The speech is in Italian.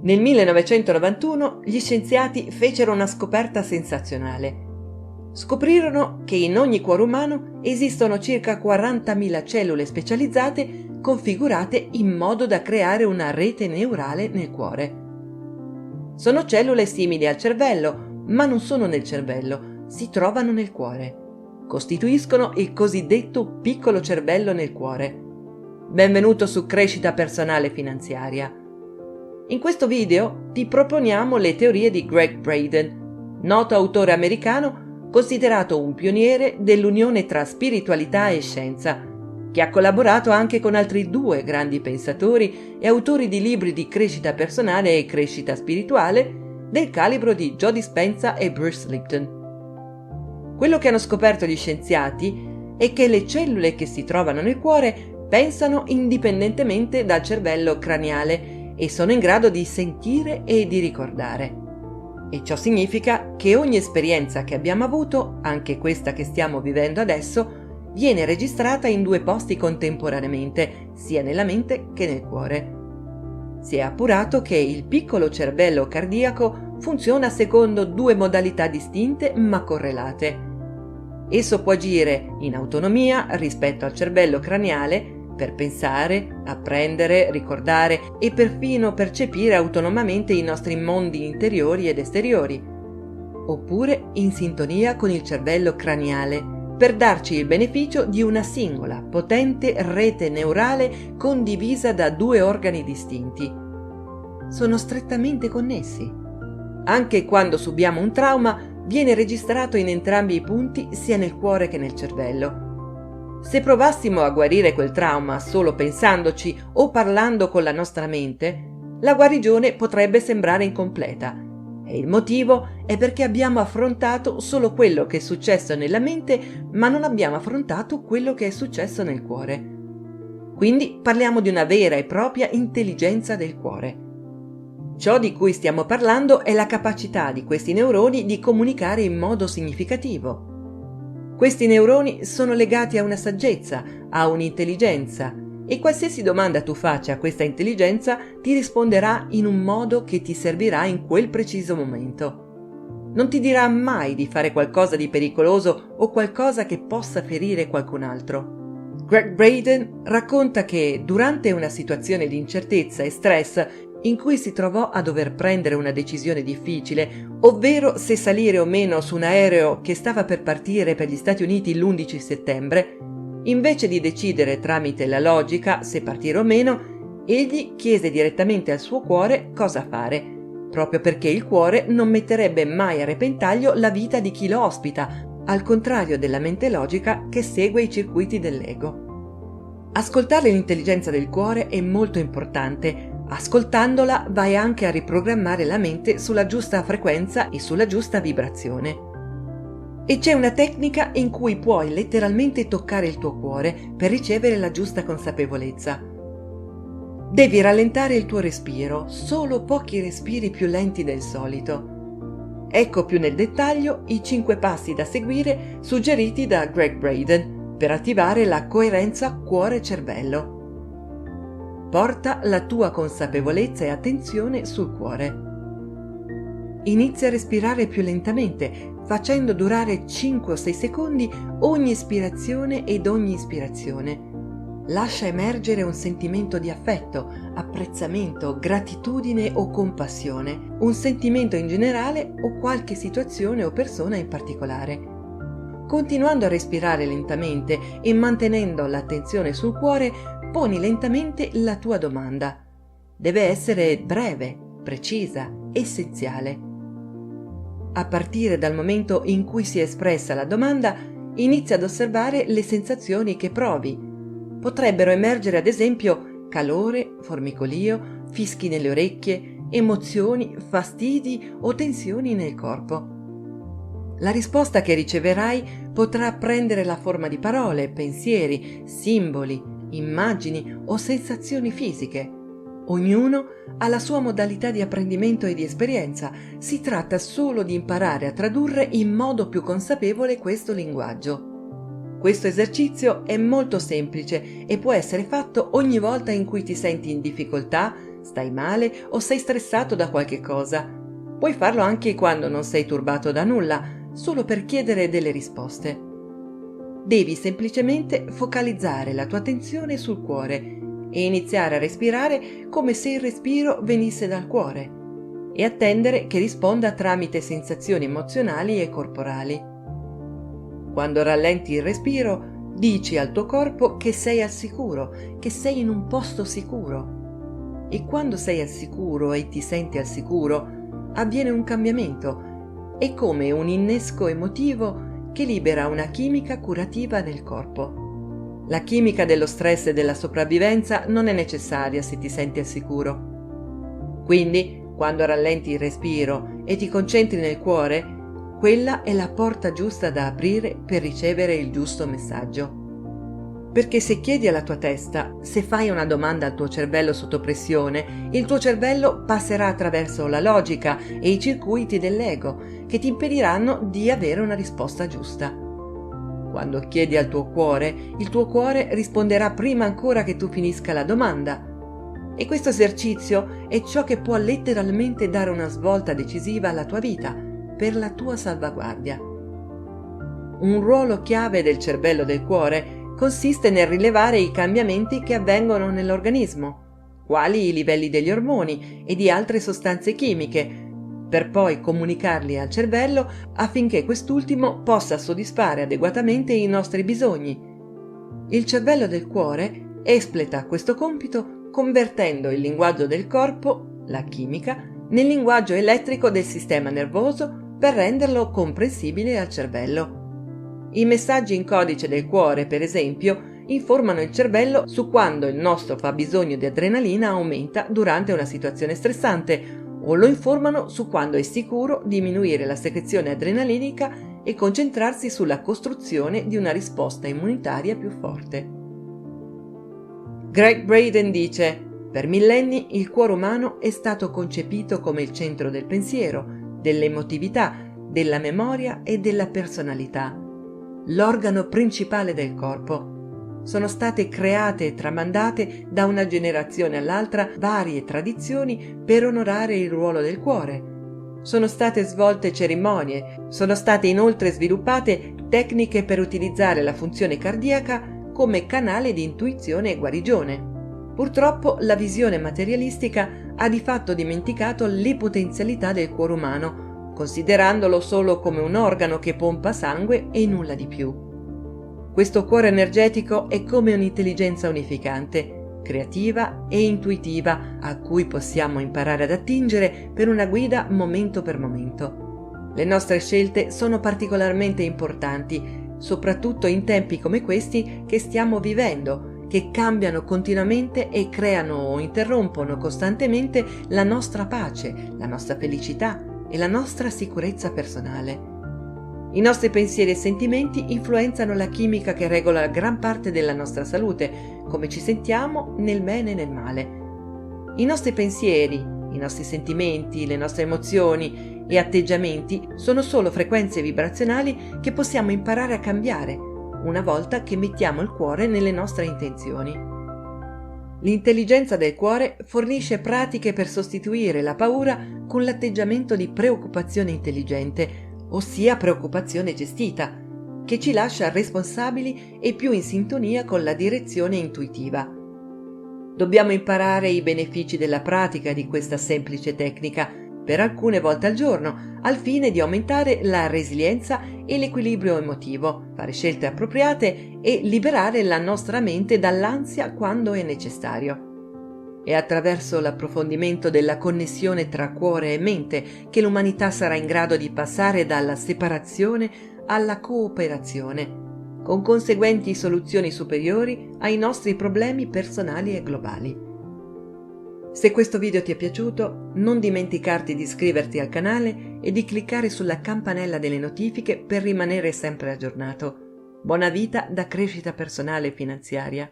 Nel 1991 gli scienziati fecero una scoperta sensazionale. Scoprirono che in ogni cuore umano esistono circa 40.000 cellule specializzate configurate in modo da creare una rete neurale nel cuore. Sono cellule simili al cervello, ma non sono nel cervello, si trovano nel cuore. Costituiscono il cosiddetto piccolo cervello nel cuore. Benvenuto su Crescita Personale Finanziaria. In questo video ti proponiamo le teorie di Gregg Braden, noto autore americano considerato un pioniere dell'unione tra spiritualità e scienza, che ha collaborato anche con altri due grandi pensatori e autori di libri di crescita personale e crescita spirituale del calibro di Joe Dispenza e Bruce Lipton. Quello che hanno scoperto gli scienziati è che le cellule che si trovano nel cuore pensano indipendentemente dal cervello craniale e sono in grado di sentire e di ricordare. E ciò significa che ogni esperienza che abbiamo avuto, anche questa che stiamo vivendo adesso, viene registrata in due posti contemporaneamente, sia nella mente che nel cuore. Si è appurato che il piccolo cervello cardiaco funziona secondo due modalità distinte ma correlate. Esso può agire in autonomia rispetto al cervello craniale per pensare, apprendere, ricordare e perfino percepire autonomamente i nostri mondi interiori ed esteriori, oppure in sintonia con il cervello craniale per darci il beneficio di una singola, potente rete neurale condivisa da due organi distinti. Sono strettamente connessi. Anche quando subiamo un trauma, viene registrato in entrambi i punti, sia nel cuore che nel cervello. Se provassimo a guarire quel trauma solo pensandoci o parlando con la nostra mente, la guarigione potrebbe sembrare incompleta. E il motivo è perché abbiamo affrontato solo quello che è successo nella mente, ma non abbiamo affrontato quello che è successo nel cuore. Quindi parliamo di una vera e propria intelligenza del cuore. Ciò di cui stiamo parlando è la capacità di questi neuroni di comunicare in modo significativo. Questi neuroni sono legati a una saggezza, a un'intelligenza, e qualsiasi domanda tu faccia a questa intelligenza ti risponderà in un modo che ti servirà in quel preciso momento. Non ti dirà mai di fare qualcosa di pericoloso o qualcosa che possa ferire qualcun altro. Gregg Braden racconta che durante una situazione di incertezza e stress in cui si trovò a dover prendere una decisione difficile, ovvero se salire o meno su un aereo che stava per partire per gli Stati Uniti l'11 settembre, invece di decidere tramite la logica se partire o meno, egli chiese direttamente al suo cuore cosa fare, proprio perché il cuore non metterebbe mai a repentaglio la vita di chi lo ospita, al contrario della mente logica che segue i circuiti dell'ego. Ascoltare l'intelligenza del cuore è molto importante. Ascoltandola vai anche a riprogrammare la mente sulla giusta frequenza e sulla giusta vibrazione. E c'è una tecnica in cui puoi letteralmente toccare il tuo cuore per ricevere la giusta consapevolezza. Devi rallentare il tuo respiro, solo pochi respiri più lenti del solito. Ecco più nel dettaglio i 5 passi da seguire suggeriti da Gregg Braden per attivare la coerenza cuore-cervello. Porta la tua consapevolezza e attenzione sul cuore. Inizia a respirare più lentamente, facendo durare 5 o 6 secondi ogni ispirazione ed ogni ispirazione. Lascia emergere un sentimento di affetto, apprezzamento, gratitudine o compassione, un sentimento in generale o qualche situazione o persona in particolare. Continuando a respirare lentamente e mantenendo l'attenzione sul cuore, poni lentamente la tua domanda. Deve essere breve, precisa, essenziale. A partire dal momento in cui si è espressa la domanda, inizia ad osservare le sensazioni che provi. Potrebbero emergere ad esempio calore, formicolio, fischi nelle orecchie, emozioni, fastidi o tensioni nel corpo. La risposta che riceverai potrà prendere la forma di parole, pensieri, simboli, immagini o sensazioni fisiche. Ognuno ha la sua modalità di apprendimento e di esperienza. Si tratta solo di imparare a tradurre in modo più consapevole questo linguaggio. Questo esercizio è molto semplice e può essere fatto ogni volta in cui ti senti in difficoltà, stai male o sei stressato da qualche cosa. Puoi farlo anche quando non sei turbato da nulla, solo per chiedere delle risposte. Devi semplicemente focalizzare la tua attenzione sul cuore e iniziare a respirare come se il respiro venisse dal cuore e attendere che risponda tramite sensazioni emozionali e corporali. Quando rallenti il respiro, dici al tuo corpo che sei al sicuro, che sei in un posto sicuro. E quando sei al sicuro e ti senti al sicuro, avviene un cambiamento. È come un innesco emotivo che libera una chimica curativa nel corpo. La chimica dello stress e della sopravvivenza non è necessaria se ti senti al sicuro. Quindi, quando rallenti il respiro e ti concentri nel cuore, quella è la porta giusta da aprire per ricevere il giusto messaggio. Perché se chiedi alla tua testa, se fai una domanda al tuo cervello sotto pressione, il tuo cervello passerà attraverso la logica e i circuiti dell'ego che ti impediranno di avere una risposta giusta. Quando chiedi al tuo cuore, il tuo cuore risponderà prima ancora che tu finisca la domanda. E questo esercizio è ciò che può letteralmente dare una svolta decisiva alla tua vita, per la tua salvaguardia. Un ruolo chiave del cervello del cuore consiste nel rilevare i cambiamenti che avvengono nell'organismo, quali i livelli degli ormoni e di altre sostanze chimiche, per poi comunicarli al cervello affinché quest'ultimo possa soddisfare adeguatamente i nostri bisogni. Il cervello del cuore espleta questo compito convertendo il linguaggio del corpo, la chimica, nel linguaggio elettrico del sistema nervoso per renderlo comprensibile al cervello. I messaggi in codice del cuore, per esempio, informano il cervello su quando il nostro fabbisogno di adrenalina aumenta durante una situazione stressante o lo informano su quando è sicuro diminuire la secrezione adrenalinica e concentrarsi sulla costruzione di una risposta immunitaria più forte. Gregg Braden dice: per millenni il cuore umano è stato concepito come il centro del pensiero, dell'emotività, della memoria e della personalità, l'organo principale del corpo. Sono state create e tramandate da una generazione all'altra varie tradizioni per onorare il ruolo del cuore. Sono state svolte cerimonie, sono state inoltre sviluppate tecniche per utilizzare la funzione cardiaca come canale di intuizione e guarigione. Purtroppo la visione materialistica ha di fatto dimenticato le potenzialità del cuore umano, considerandolo solo come un organo che pompa sangue e nulla di più. Questo cuore energetico è come un'intelligenza unificante, creativa e intuitiva a cui possiamo imparare ad attingere per una guida momento per momento. Le nostre scelte sono particolarmente importanti, soprattutto in tempi come questi che stiamo vivendo, che cambiano continuamente e creano o interrompono costantemente la nostra pace, la nostra felicità e la nostra sicurezza personale. I nostri pensieri e sentimenti influenzano la chimica che regola gran parte della nostra salute, come ci sentiamo nel bene e nel male. I nostri pensieri, i nostri sentimenti, le nostre emozioni e atteggiamenti sono solo frequenze vibrazionali che possiamo imparare a cambiare una volta che mettiamo il cuore nelle nostre intenzioni. L'intelligenza del cuore fornisce pratiche per sostituire la paura con l'atteggiamento di preoccupazione intelligente, ossia preoccupazione gestita, che ci lascia responsabili e più in sintonia con la direzione intuitiva. Dobbiamo imparare i benefici della pratica di questa semplice tecnica per alcune volte al giorno, al fine di aumentare la resilienza e l'equilibrio emotivo, fare scelte appropriate e liberare la nostra mente dall'ansia quando è necessario. È attraverso l'approfondimento della connessione tra cuore e mente che l'umanità sarà in grado di passare dalla separazione alla cooperazione, con conseguenti soluzioni superiori ai nostri problemi personali e globali. Se questo video ti è piaciuto, non dimenticarti di iscriverti al canale e di cliccare sulla campanella delle notifiche per rimanere sempre aggiornato. Buona vita da Crescita Personale e Finanziaria.